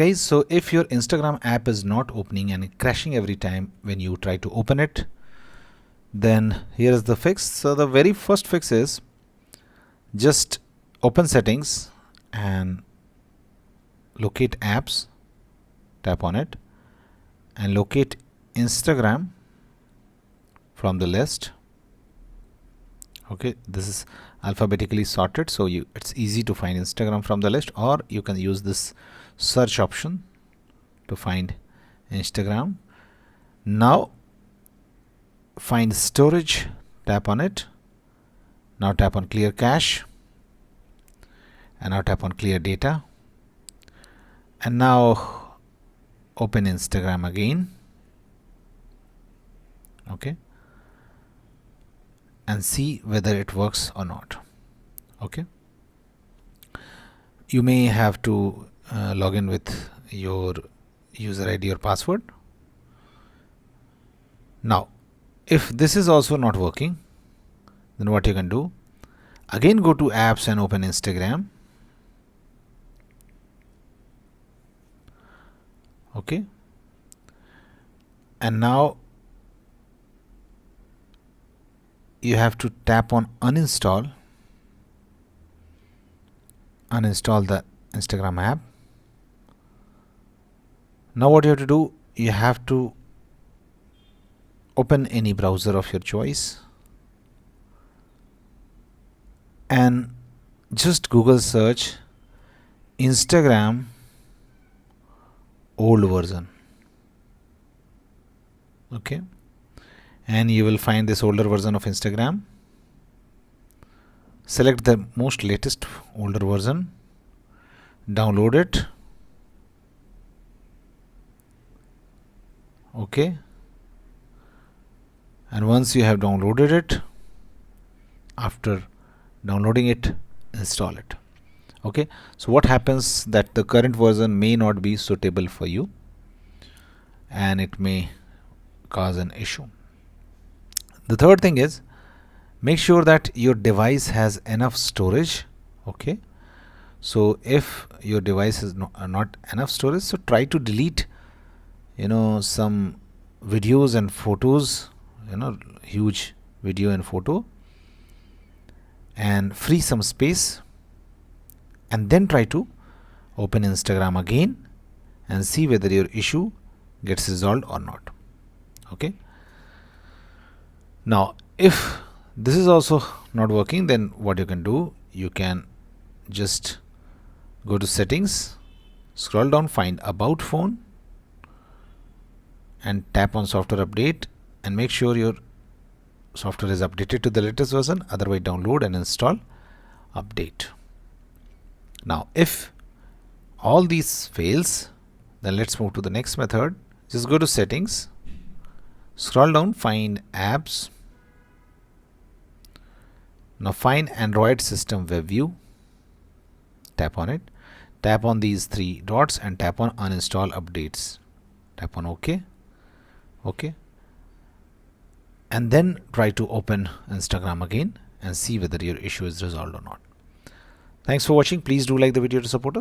Guys, so if your Instagram app is not opening and crashing every time when you try to open it, then here is the fix. So the very first fix is just open settings and locate apps, tap on it and locate Instagram from the list. Okay, this is alphabetically sorted, so it's easy to find Instagram from the list, or you can use this search option to find Instagram. Now find storage, tap on it. Now tap on clear cache and now tap on clear data, and now open Instagram again. Okay, and see whether it works or not. Okay, you may have to log in with your user ID or password. Now if this is also not working, then what you can do, again go to apps and open Instagram. Okay, and now you have to tap on uninstall the Instagram app. Now what you have to do, you have to open any browser of your choice and just Google search Instagram old version. Okay, and you will find this older version of Instagram. Select the most latest older version, download it. Okay, and once you have downloaded it, after downloading it, install it. Okay, so what happens that the current version may not be suitable for you and it may cause an issue. The third thing is, make sure that your device has enough storage. Okay, so if your device is not enough storage, so try to delete some videos and photos, huge video and photo, and free some space, and then try to open Instagram again and see whether your issue gets resolved or not. Okay, now if this is also not working, then what you can do, you can just go to settings, scroll down, find about phone and tap on software update and make sure your software is updated to the latest version. Otherwise, download and install update. Now if all these fails, then let's move to the next method. Just go to settings, scroll down, find apps. Now find Android system web view, tap on it, tap on these three dots and tap on uninstall updates, tap on OK. Okay, and then try to open Instagram again and see whether your issue is resolved or not. Thanks for watching. Please do like the video to support us.